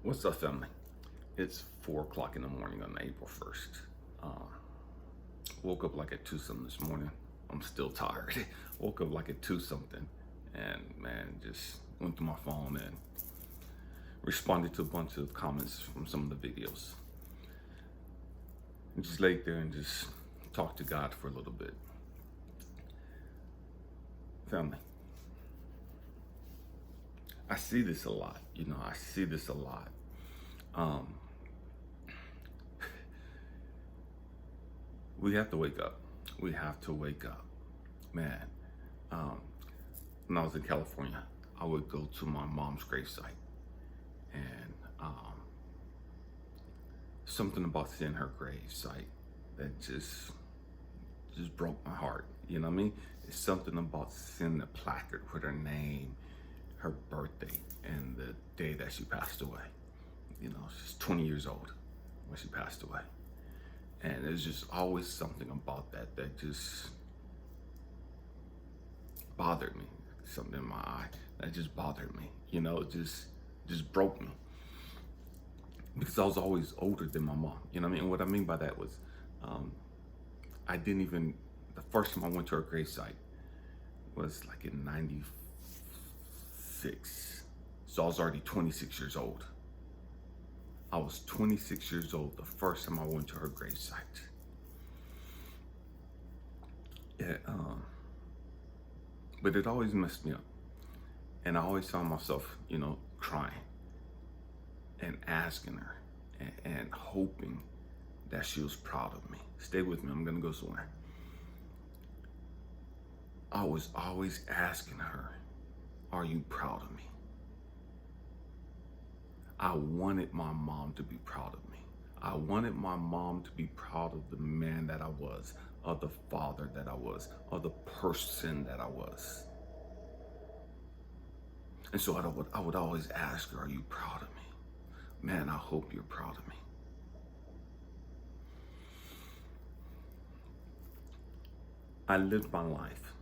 What's up, family? It's 4 o'clock in the morning on April 1st. Woke up like at 2 something this morning. I'm still tired. Woke up like at 2 something and man, just went through my phone and responded to a bunch of comments from some of the videos. And just laid there and just talked to God for a little bit. Family, I see this a lot. I see this a lot. Um, we have to wake up. We have to wake up. Man, um, when I was in California, I would go to my mom's gravesite, and something about seeing her gravesite that just broke my heart. You know what I mean? It's something about seeing the placard with her name, her birthday, and the day that she passed away. She's 20 years old when she passed away. And there's just always something about that just bothered me. Something in my eye that just bothered me. Just broke me. Because I was always older than my mom. You know what I mean? And what I mean by that was I didn't even, the first time I went to her gravesite was like in 96. So I was already 26 years old. I was 26 years old the first time I went to her gravesite. Yeah, but it always messed me up. And I always found myself, crying and asking her and hoping that she was proud of me. Stay with me, I'm gonna go somewhere. I was always asking her, are you proud of me? I wanted my mom to be proud of me. I wanted my mom to be proud of the man that I was, of the father that I was, of the person that I was. And so I would always ask her, are you proud of me? Man, I hope you're proud of me. I lived my life,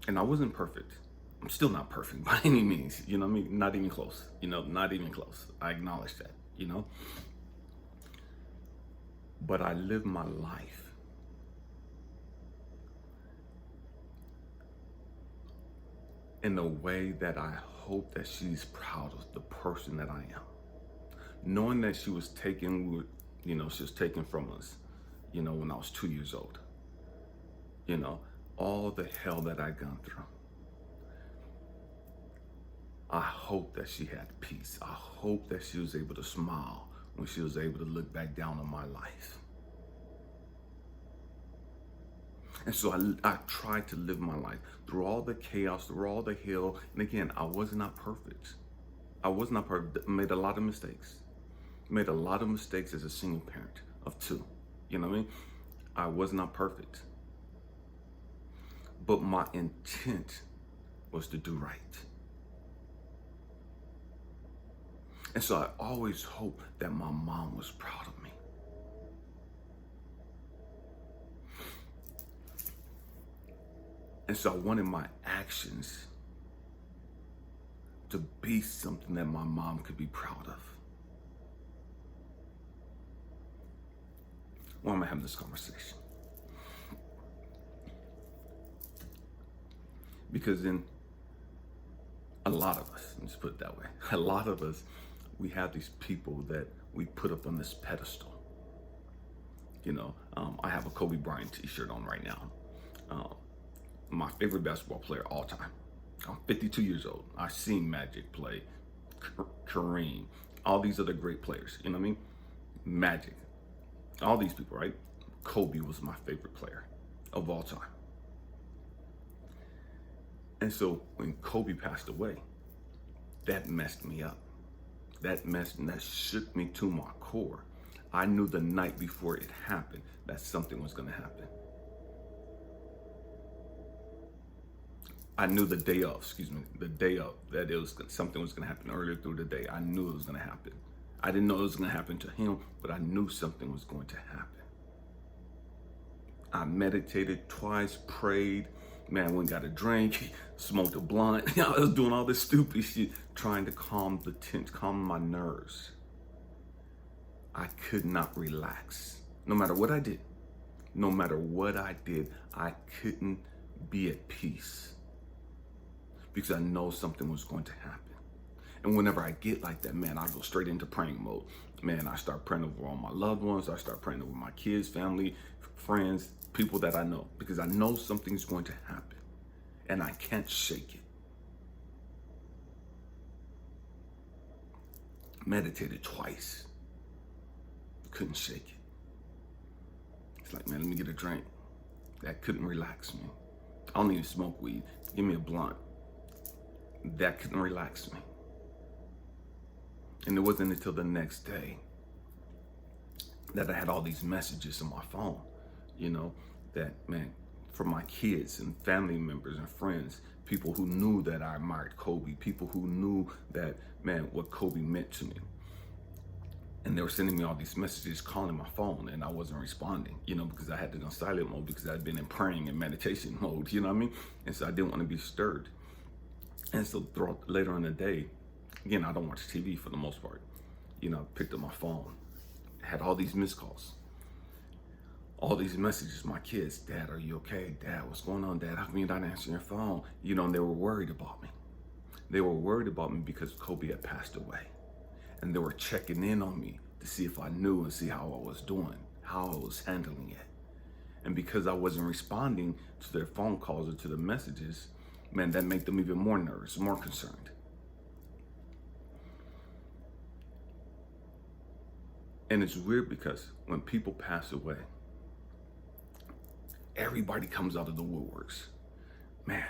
and I wasn't perfect. I'm still not perfect by any means, you know what I mean? Not even close, not even close. I acknowledge that, But I lived my life in a way that I hope that she's proud of the person that I am. Knowing that she was taken, she was taken from us, when I was 2 years old. All the hell that I'd gone through. I hope that she had peace. I hope that she was able to smile when she was able to look back down on my life. And so I tried to live my life through all the chaos, through all the hell. And again, I was not perfect. I was not perfect. I made a lot of mistakes. Made a lot of mistakes as a single parent of 2. You know what I mean? I was not perfect. But my intent was to do right. And so I always hoped that my mom was proud of me. And so I wanted my actions to be something that my mom could be proud of. Why am I having this conversation? Because in a lot of us, let's put it that way, a lot of us, we have these people that we put up on this pedestal. I have a Kobe Bryant t-shirt on right now. My favorite basketball player all time. I'm 52 years old. I've seen Magic play, Kareem, all these other great players, you know what I mean? Magic, all these people, right? Kobe was my favorite player of all time. And so when Kobe passed away, that messed me up. That shook me to my core. I knew the night before it happened that something was gonna happen. I knew the day of, that something was gonna happen earlier through the day. I knew it was gonna happen. I didn't know it was gonna happen to him, but I knew something was going to happen. I meditated twice, prayed, Man, went and got a drink, smoked a blunt. I was doing all this stupid shit, trying to calm the tension, calm my nerves. I could not relax. No matter what I did, no matter what I did, I couldn't be at peace because I know something was going to happen. And whenever I get like that, man, I go straight into praying mode. Man, I start praying over all my loved ones. I start praying over my kids, family, friends, people that I know, because I know something's going to happen and I can't shake it. Meditated twice. Couldn't shake it. It's like, man, let me get a drink. That couldn't relax me. I don't even smoke weed. Give me a blunt. That couldn't relax me. And it wasn't until the next day that I had all these messages on my phone, that, man, from my kids and family members and friends, people who knew that I admired Kobe, people who knew that, man, what Kobe meant to me. And they were sending me all these messages, calling my phone, and I wasn't responding, because I had to go silent mode because I'd been in praying and meditation mode, you know what I mean? And so I didn't want to be stirred. And so later in the day, again, I don't watch TV for the most part. I picked up my phone, had all these missed calls, all these messages, my kids, Dad, are you okay? Dad, what's going on, Dad? How come you're not answering your phone? And they were worried about me. They were worried about me because Kobe had passed away. And they were checking in on me to see if I knew and see how I was doing, how I was handling it. And because I wasn't responding to their phone calls or to the messages, man, that made them even more nervous, more concerned. And it's weird because when people pass away, everybody comes out of the woodworks. Man,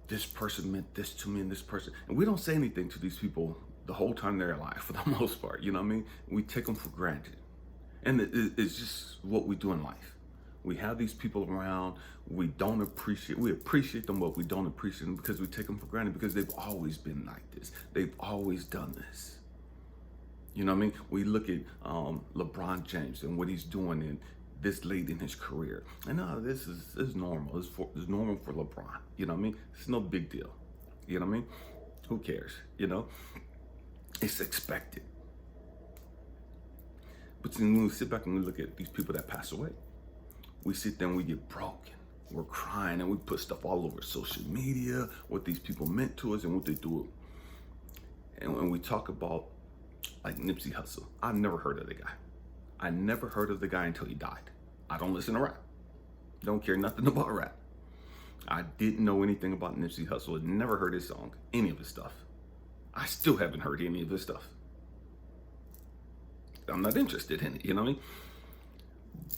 this person meant this to me and this person. And we don't say anything to these people the whole time they're alive, for the most part, you know what I mean? We take them for granted. And it's just what we do in life. We have these people around, we appreciate them, but we don't appreciate them because we take them for granted because they've always been like this. They've always done this. You know what I mean? We look at LeBron James and what he's doing in this late in his career. And this is normal. It's normal for LeBron. You know what I mean? It's no big deal. You know what I mean? Who cares? It's expected. But then when we sit back and we look at these people that pass away, we sit there and we get broken. We're crying and we put stuff all over social media, what these people meant to us and what they do. And when we talk about like Nipsey Hussle, I've never heard of the guy. I never heard of the guy until he died. I don't listen to rap. Don't care nothing about rap. I didn't know anything about Nipsey Hussle. I never heard his song, any of his stuff. I still haven't heard any of his stuff. I'm not interested in it, you know what I mean?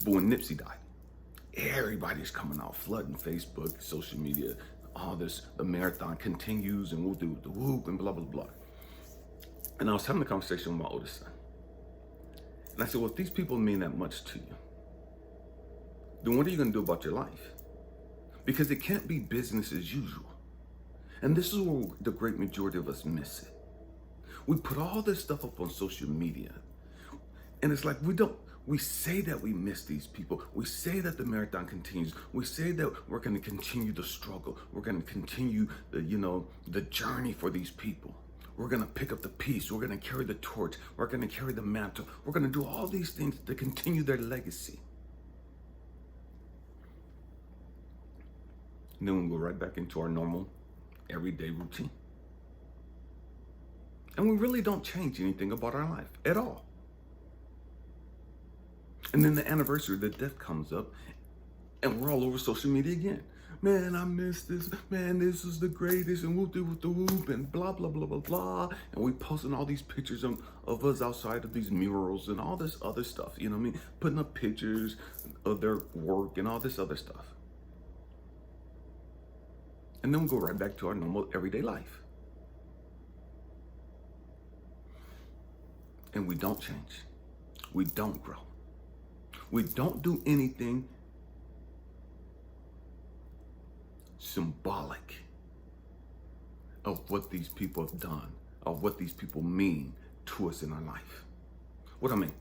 But when Nipsey died, everybody's coming out, flooding Facebook, social media, all this, the marathon continues and we'll do the whoop and blah, blah, blah. And I was having a conversation with my oldest son. And I said, well, if these people mean that much to you, then what are you going to do about your life? Because it can't be business as usual. And this is where the great majority of us miss it. We put all this stuff up on social media. And it's like we say that we miss these people. We say that the marathon continues. We say that we're going to continue the struggle. We're going to continue the journey for these people. We're going to pick up the piece. We're going to carry the torch. We're going to carry the mantle. We're going to do all these things to continue their legacy. And then we go right back into our normal, everyday routine. And we really don't change anything about our life at all. And then the anniversary of the death comes up and we're all over social media again. Man, I miss this. Man, this is the greatest. And we'll do with the whoop and blah, blah, blah, blah, blah. And we posting all these pictures of us outside of these murals and all this other stuff. You know what I mean? Putting up pictures of their work and all this other stuff. And then we go right back to our normal everyday life. And we don't change. We don't grow. We don't do anything symbolic of what these people have done, of what these people mean to us in our life. What I mean,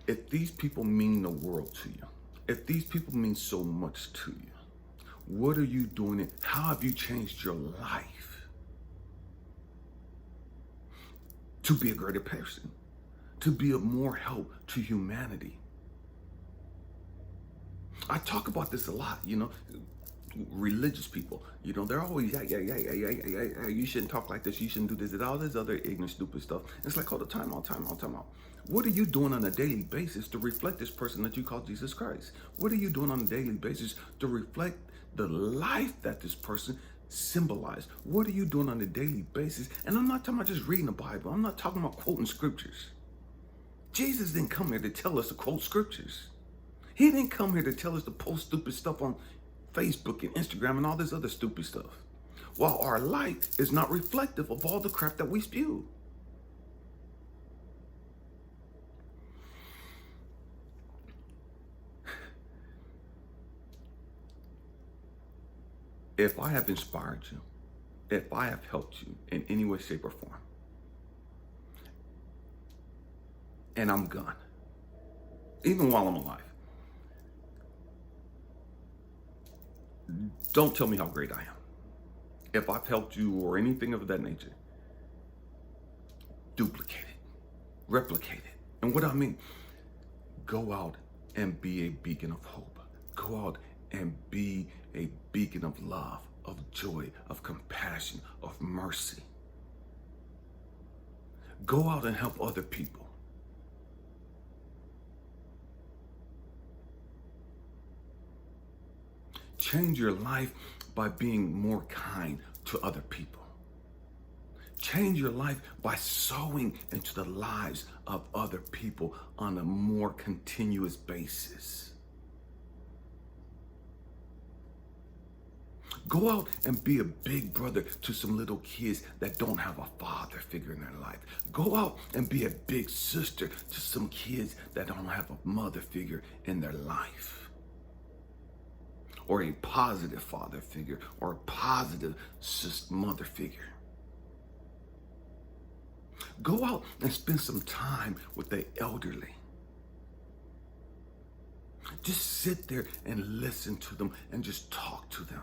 if these people mean the world to you, If these people mean so much to you, what are you doing? How have you changed your life to be a greater person, to be of more help to humanity? I talk about this a lot, religious people, they're always, yeah, you shouldn't talk like this, you shouldn't do this, and all this other ignorant, stupid stuff. It's like, hold on, time out. What are you doing on a daily basis to reflect this person that you call Jesus Christ? What are you doing on a daily basis to reflect the life that this person symbolized? What are you doing on a daily basis? And I'm not talking about just reading the Bible. I'm not talking about quoting scriptures. Jesus didn't come here to tell us to quote scriptures. He didn't come here to tell us to post stupid stuff on Facebook and Instagram and all this other stupid stuff, while our life is not reflective of all the crap that we spew. If I have inspired you, if I have helped you in any way, shape, or form, and I'm gone, even while I'm alive, don't tell me how great I am. If I've helped you or anything of that nature, duplicate it, replicate it. And what I mean, go out and be a beacon of hope. Go out and be a beacon of love, of joy, of compassion, of mercy. Go out and help other people. Change your life by being more kind to other people. Change your life by sowing into the lives of other people on a more continuous basis. Go out and be a big brother to some little kids that don't have a father figure in their life. Go out and be a big sister to some kids that don't have a mother figure in their life, or a positive father figure, or a positive mother figure. Go out and spend some time with the elderly. Just sit there and listen to them and just talk to them.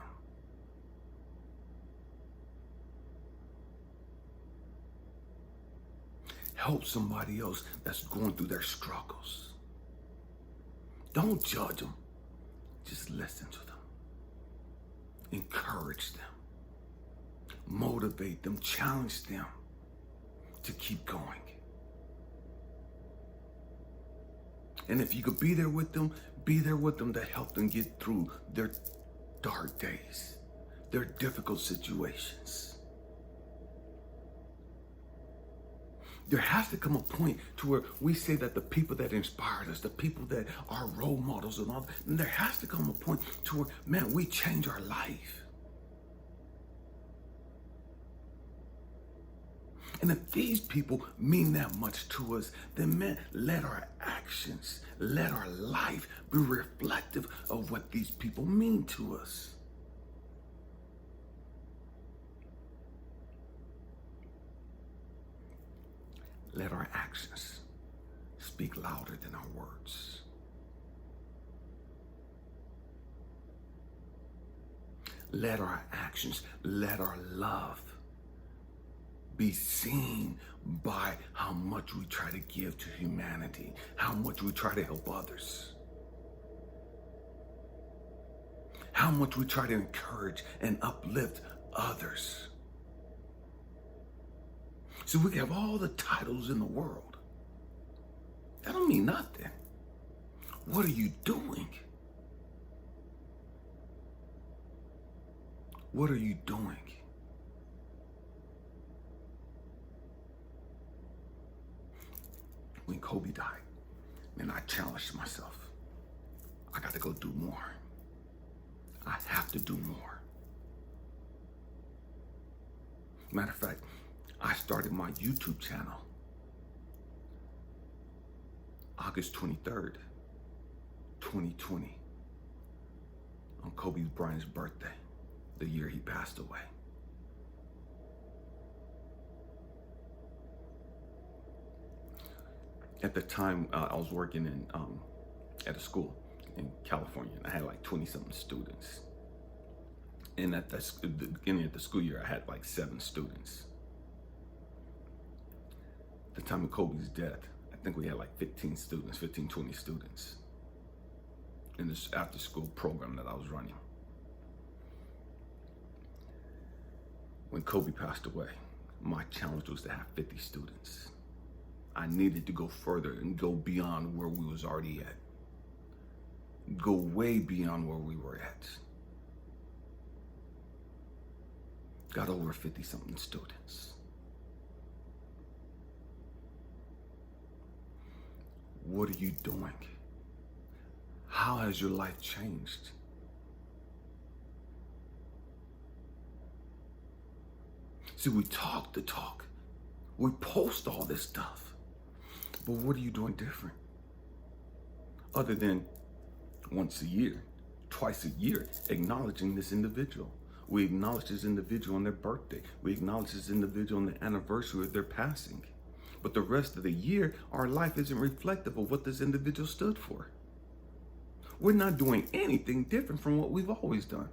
Help somebody else that's going through their struggles. Don't judge them. Just listen to them. Encourage them. Motivate them. Challenge them to keep going. And if you could be there with them to help them get through their dark days, their difficult situations. There has to come a point to where we say that the people that inspired us, the people that are role models and all, and there has to come a point to where, man, we change our life. And if these people mean that much to us, then man, let our actions, let our life be reflective of what these people mean to us. Let our actions speak louder than our words. Let our actions, let our love be seen by how much we try to give to humanity, how much we try to help others, how much we try to encourage and uplift others. So we can have all the titles in the world. That don't mean nothing. What are you doing? What are you doing? When Kobe died, man, I challenged myself. I got to go do more. I have to do more. Matter of fact, I started my YouTube channel August 23rd, 2020, on Kobe Bryant's birthday, the year he passed away. At the time, I was working at a school, in California, and I had like 20-something students. And at the beginning of the school year, I had like 7 students. At the time of Kobe's death, I think we had like 15 students, 15, 20 students in this after school program that I was running. When Kobe passed away, my challenge was to have 50 students. I needed to go further and go beyond where we was already at. Go way beyond where we were at. Got over 50-something students. What are you doing? How has your life changed? See, we talk the talk. We post all this stuff. But what are you doing different? Other than once a year, twice a year, acknowledging this individual. We acknowledge this individual on their birthday. We acknowledge this individual on the anniversary of their passing. But the rest of the year, our life isn't reflective of what this individual stood for. We're not doing anything different from what we've always done.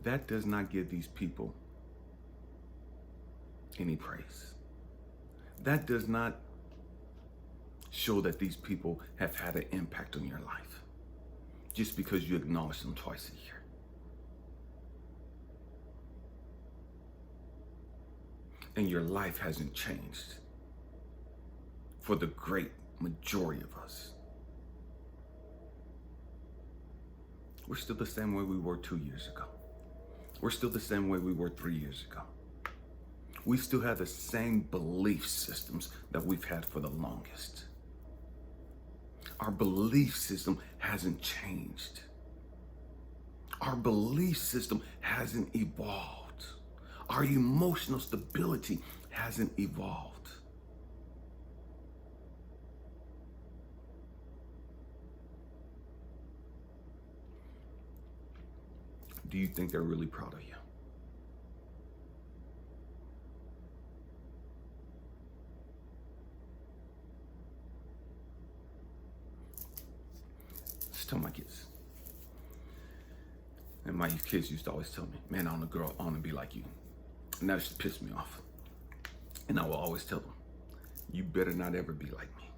That does not give these people any praise. That does not show that these people have had an impact on your life just because you acknowledge them twice a year. And your life hasn't changed for the great majority of us. We're still the same way we were 2 years ago. We're still the same way we were 3 years ago. We still have the same belief systems that we've had for the longest. Our belief system hasn't changed. Our belief system hasn't evolved. Our emotional stability hasn't evolved. Do you think they're really proud of you? Just tell my kids. And my kids used to always tell me, man, I want a girl, I want to be like you. And that used to piss me off. And I will always tell them, you better not ever be like me.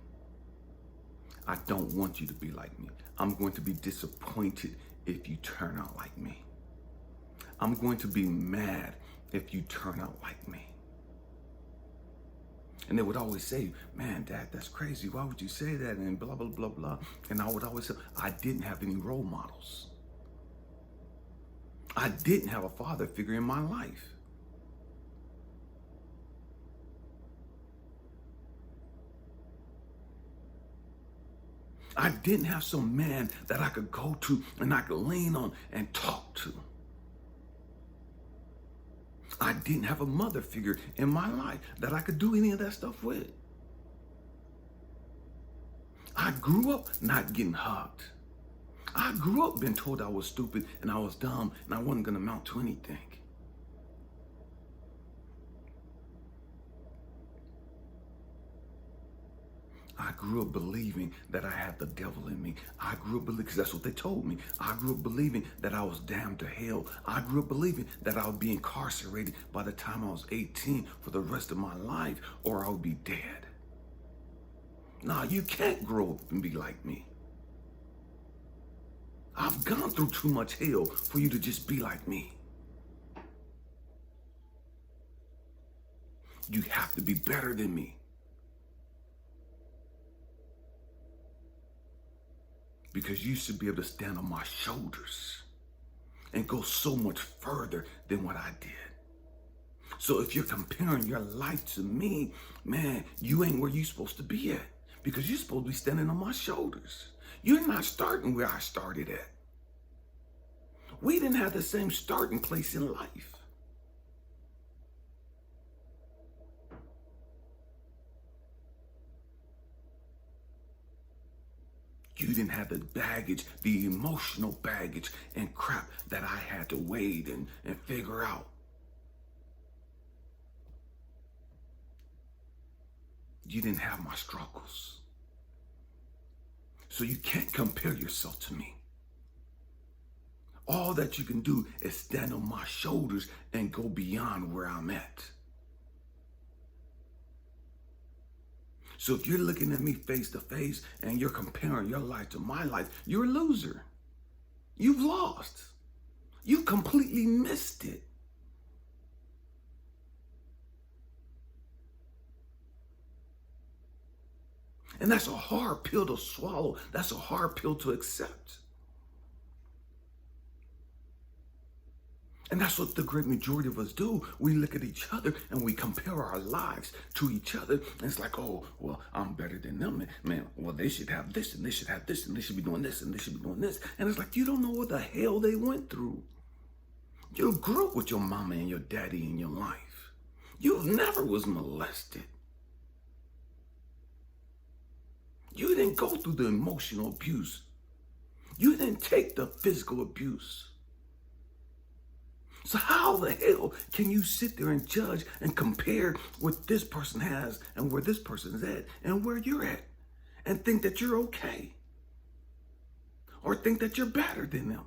I don't want you to be like me. I'm going to be disappointed if you turn out like me. I'm going to be mad if you turn out like me. And they would always say, man, Dad, that's crazy. Why would you say that? And blah, blah, blah, blah. And I would always say, I didn't have any role models. I didn't have a father figure in my life. I didn't have some man that I could go to and I could lean on and talk to. I didn't have a mother figure in my life that I could do any of that stuff with. I grew up not getting hugged. I grew up being told I was stupid and I was dumb and I wasn't going to amount to anything. I grew up believing that I had the devil in me. I grew up believing, because that's what they told me. I grew up believing that I was damned to hell. I grew up believing that I would be incarcerated by the time I was 18 for the rest of my life, or I would be dead. Nah, you can't grow up and be like me. I've gone through too much hell for you to just be like me. You have to be better than me. Because you should be able to stand on my shoulders and go so much further than what I did. So if you're comparing your life to me, man, you ain't where you're supposed to be at, because you're supposed to be standing on my shoulders. You're not starting where I started at. We didn't have the same starting place in life. You didn't have the baggage, the emotional baggage and crap that I had to wade and figure out. You didn't have my struggles. So you can't compare yourself to me. All that you can do is stand on my shoulders and go beyond where I'm at. So if you're looking at me face to face and you're comparing your life to my life, you're a loser. You've lost. You completely missed it. And that's a hard pill to swallow. That's a hard pill to accept. And that's what the great majority of us do. We look at each other and we compare our lives to each other. And it's like, oh, well, I'm better than them. Man, well, they should have this and they should have this and they should be doing this and they should be doing this. And it's like, you don't know what the hell they went through. You grew up with your mama and your daddy in your life. You never was molested. You didn't go through the emotional abuse. You didn't take the physical abuse. So how the hell can you sit there and judge and compare what this person has and where this person is at and where you're at and think that you're okay or think that you're better than them?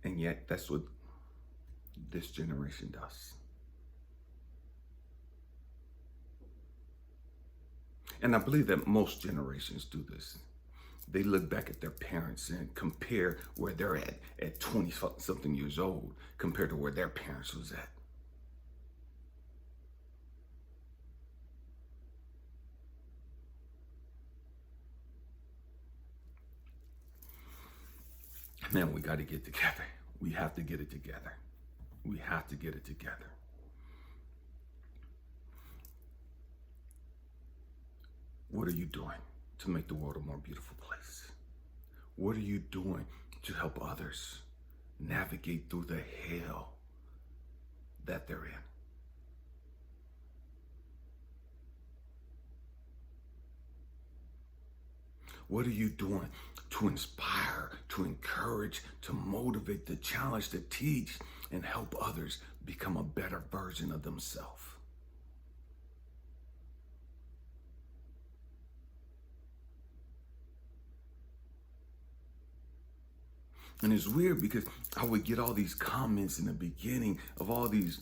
And yet that's what this generation does. And I believe that most generations do this. They look back at their parents and compare where they're at 20-something years old compared to where their parents was at. Man, we got to get together. We have to get it together. We have to get it together. What are you doing to make the world a more beautiful place? What are you doing to help others navigate through the hell that they're in? What are you doing to inspire, to encourage, to motivate, to challenge, to teach, and help others become a better version of themselves? And it's weird because I would get all these comments in the beginning of all these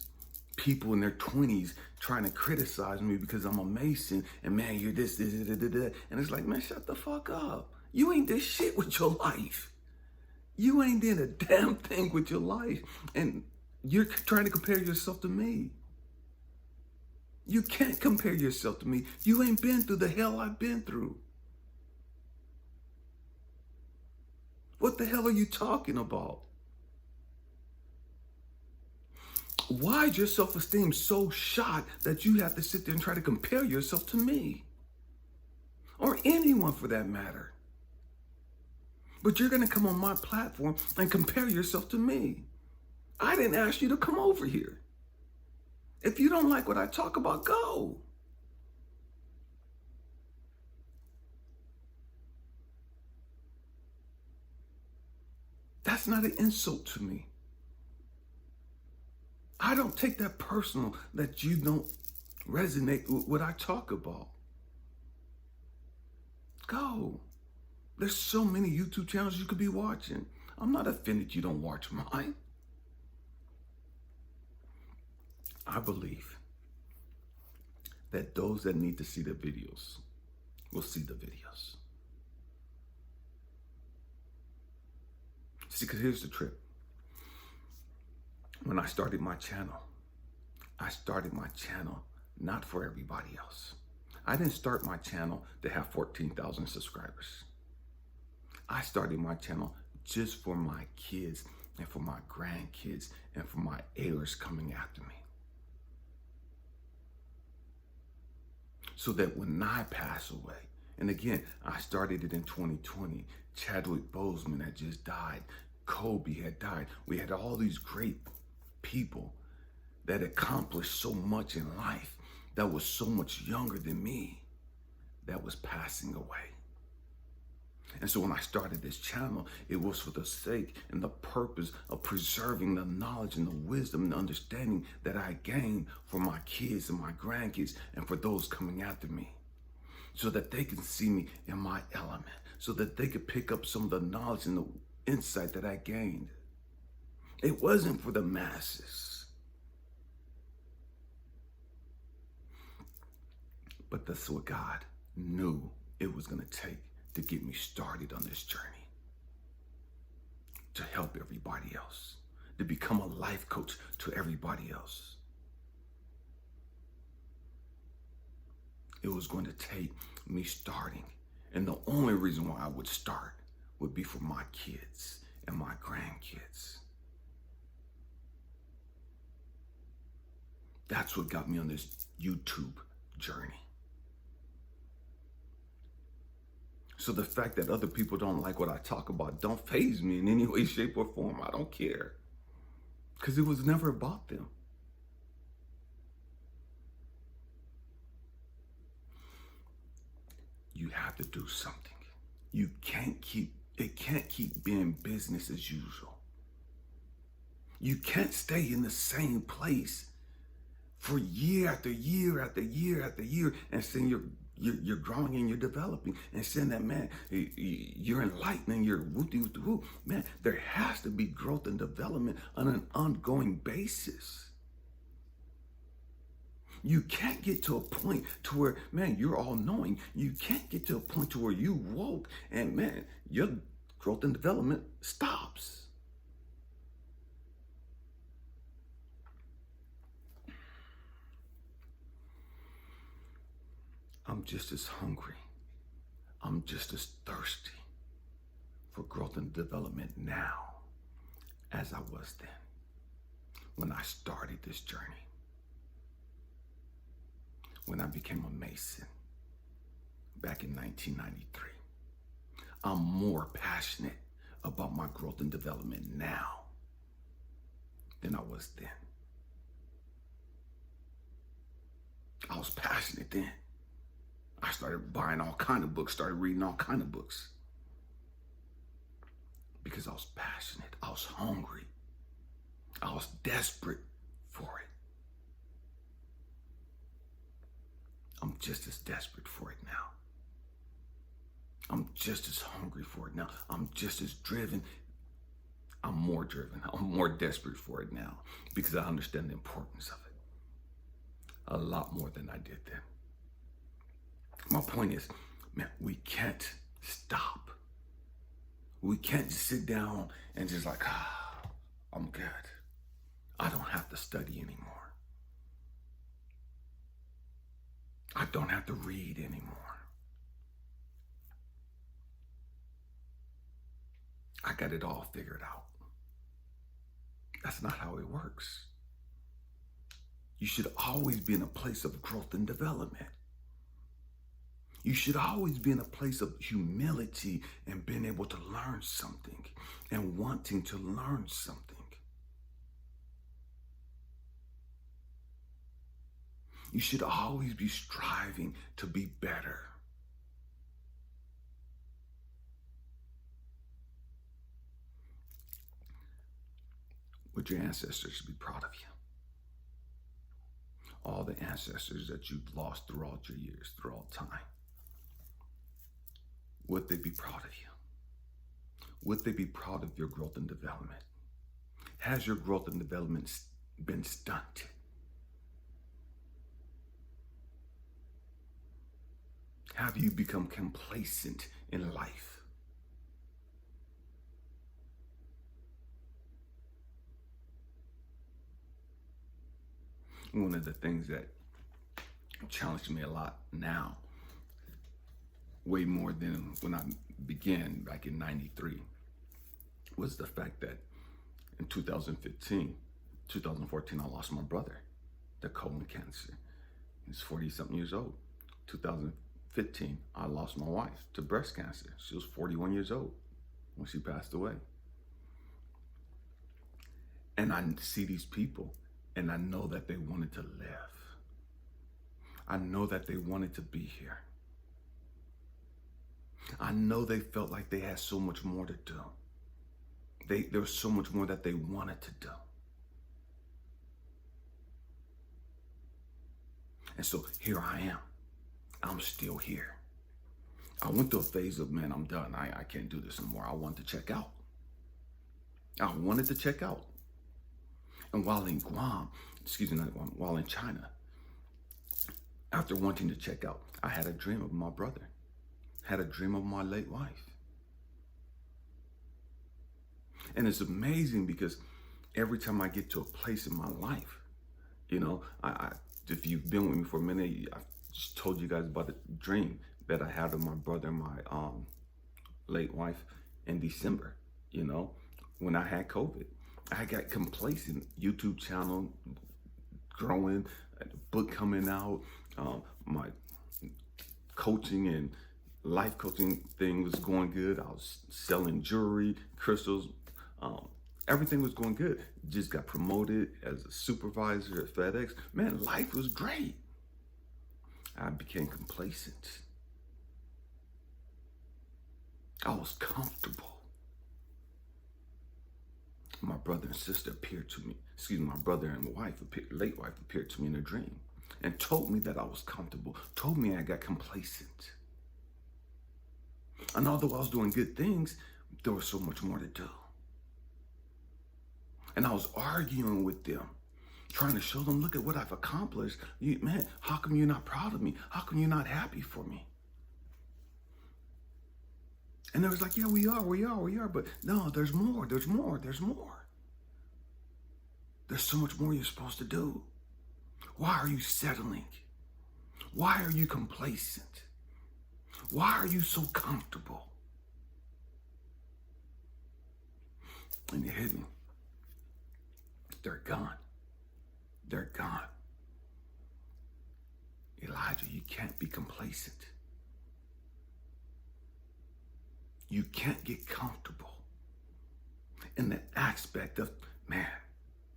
people in their 20s trying to criticize me because I'm a Mason and man, you're this, and it's like, man, shut the fuck up. You ain't this shit with your life. You ain't did a damn thing with your life. And you're trying to compare yourself to me. You can't compare yourself to me. You ain't been through the hell I've been through. What the hell are you talking about? Why is your self-esteem so shot that you have to sit there and try to compare yourself to me? Or anyone for that matter. But you're going to come on my platform and compare yourself to me. I didn't ask you to come over here. If you don't like what I talk about, go. That's not an insult to me. I don't take that personal that you don't resonate with what I talk about. Go. There's so many YouTube channels you could be watching. I'm not offended you don't watch mine. I believe that those that need to see the videos will see the videos. See, because here's the trick. When I started my channel not for everybody else. I didn't start my channel to have 14,000 subscribers. I started my channel just for my kids and for my grandkids and for my heirs coming after me. So that when I pass away, and again, I started it in 2020. Chadwick Boseman had just died. Kobe had died. We had all these great people that accomplished so much in life that was so much younger than me that was passing away. And so when I started this channel, it was for the sake and the purpose of preserving the knowledge and the wisdom and the understanding that I gained for my kids and my grandkids and for those coming after me, so that they can see me in my element, so that they could pick up some of the knowledge and the insight that I gained. It wasn't for the masses, but that's what God knew it was going to take to get me started on this journey, to help everybody else, to become a life coach to everybody else. It was going to take me starting, and the only reason why I would start would be for my kids and my grandkids. That's what got me on this YouTube journey. So the fact that other people don't like what I talk about don't faze me in any way, shape, or form. I don't care. Because it was never about them. You have to do something. It can't keep being business as usual. You can't stay in the same place for year after year after year after year and saying you're growing and you're developing and saying that, man, you're enlightening, you're whoop-de-whoop-de-whoop. Man, there has to be growth and development on an ongoing basis. You can't get to a point to where, man, you're all knowing. You can't get to a point to where you woke and, man, your growth and development stops. I'm just as hungry. I'm just as thirsty for growth and development now as I was then when I started this journey, when I became a Mason back in 1993. I'm more passionate about my growth and development now than I was then. I was passionate then. I started buying all kind of books, started reading all kind of books. Because I was passionate, I was hungry, I was desperate for it. I'm just as desperate for it now. I'm just as hungry for it now. I'm just as driven. I'm more driven. I'm more desperate for it now because I understand the importance of it a lot more than I did then. My point is, man, we can't stop. We can't just sit down and just like, I'm good. I don't have to study anymore. I don't have to read anymore. I got it all figured out. That's not how it works. You should always be in a place of growth and development. You should always be in a place of humility and being able to learn something and wanting to learn something. You should always be striving to be better. Would your ancestors be proud of you? All the ancestors that you've lost throughout your years, throughout time. Would they be proud of you? Would they be proud of your growth and development? Has your growth and development been stunted? Have you become complacent in life? One of the things that challenged me a lot now, way more than when I began back in 93, was the fact that in 2014, I lost my brother to colon cancer. He's 40-something years old. 2015, I lost my wife to breast cancer. She was 41 years old when she passed away. And I see these people, and I know that they wanted to live. I know that they wanted to be here. I I know they felt like they had so much more to do. There was so much more that they wanted to do. And so here I am. I'm still here. I went through a phase of, man, I'm done. I can't do this anymore. I want to check out. I wanted to check out. And while in Guam, while in China, after wanting to check out, I had a dream of my brother, had a dream of my late wife. And it's amazing because every time I get to a place in my life, you know, if you've been with me for a minute, I just told you guys about the dream that I had of my brother and my late wife in December, you know, when I had COVID. I got complacent. YouTube channel growing, book coming out, my coaching and life coaching thing was going good. I was selling jewelry, crystals, everything was going good. Just got promoted as a supervisor at FedEx. Man, life was great. I became complacent. I was comfortable. My brother and sister appeared to me, my brother and late wife appeared to me in a dream and told me that I was comfortable, told me I got complacent. And although I was doing good things, there was so much more to do. And I was arguing with them, trying to show them, look at what I've accomplished. Man, how come you're not proud of me? How come you're not happy for me? And they was like, yeah, we are. But no, there's more. There's so much more you're supposed to do. Why are you settling? Why are you complacent? Why are you so comfortable? And it hit me. They're gone. They're gone. Elijah, you can't be complacent. You can't get comfortable in the aspect of, man,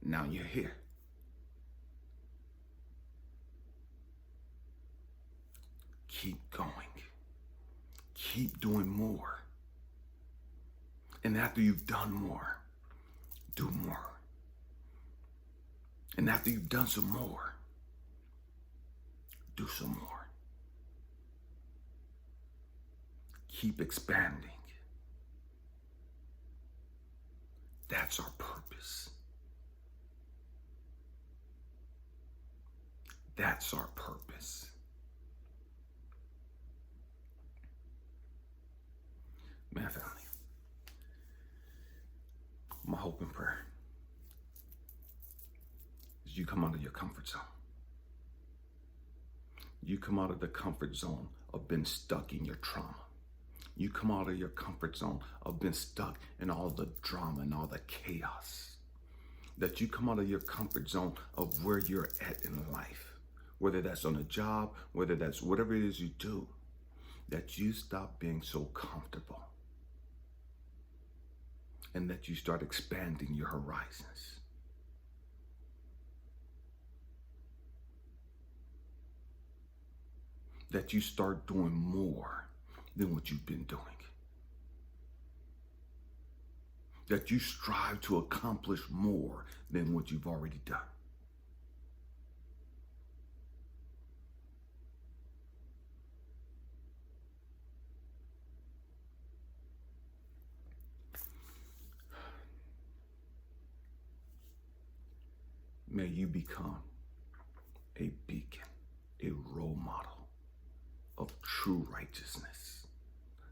now you're here. Keep going. Keep doing more. And after you've done more, do more. And after you've done some more, do some more. Keep expanding. That's our purpose. That's our purpose. Man, family, my hope and prayer is you come out of your comfort zone. You come out of the comfort zone of being stuck in your trauma. You come out of your comfort zone of being stuck in all the drama and all the chaos. That you come out of your comfort zone of where you're at in life, whether that's on a job, whether that's whatever it is you do, that you stop being so comfortable and that you start expanding your horizons. That you start doing more than what you've been doing. That you strive to accomplish more than what you've already done. May you become a beacon, a role model of true righteousness.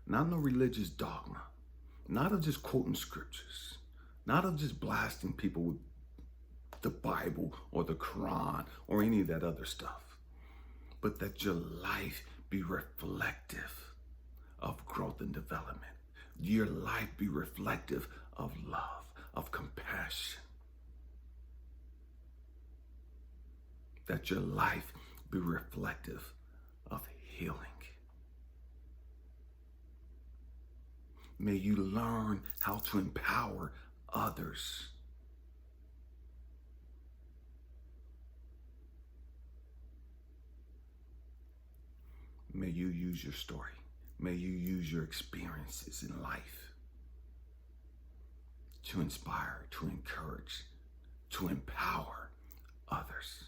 Not no religious dogma, not of just quoting scriptures, not of just blasting people with the Bible or the Quran or any of that other stuff, but that your life be reflective of growth and development. Your life be reflective of love, of compassion. That your life be reflective of healing. May you learn how to empower others. May you use your story. May you use your experiences in life to inspire, to encourage, to empower others.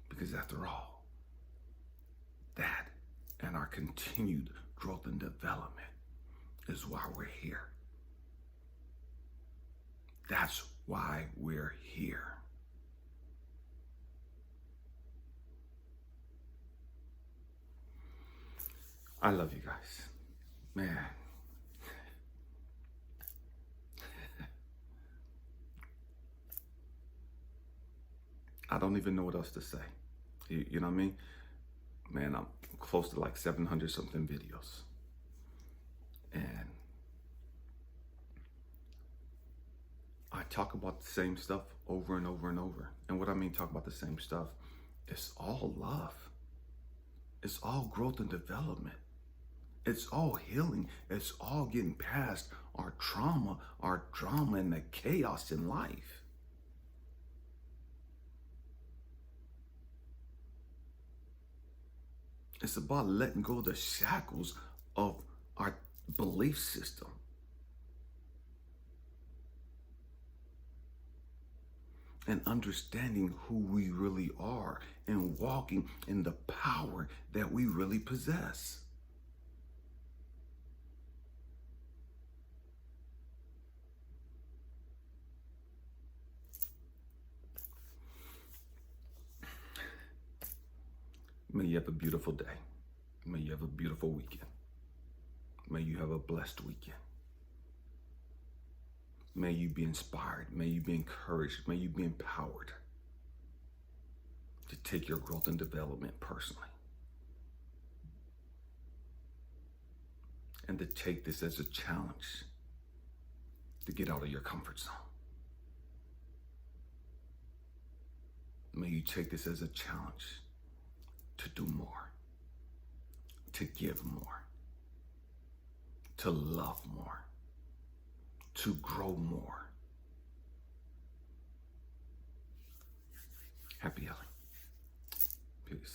Because after all, that and our continued growth and development is why we're here. That's why we're here. I love you guys. Man. I don't even know what else to say. You know what I mean? Man, I'm close to like 700 something videos. And I talk about the same stuff over and over and over. And what I mean talk about the same stuff, it's all love. It's all growth and development. It's all healing. It's all getting past our trauma, our drama, and the chaos in life. It's about letting go of the shackles of our belief system. And understanding who we really are and walking in the power that we really possess. May you have a beautiful day. May you have a beautiful weekend. May you have a blessed weekend. May you be inspired. May you be encouraged. May you be empowered to take your growth and development personally. And to take this as a challenge to get out of your comfort zone. May you take this as a challenge to do more, to give more, to love more, to grow more. Happy healing. Peace.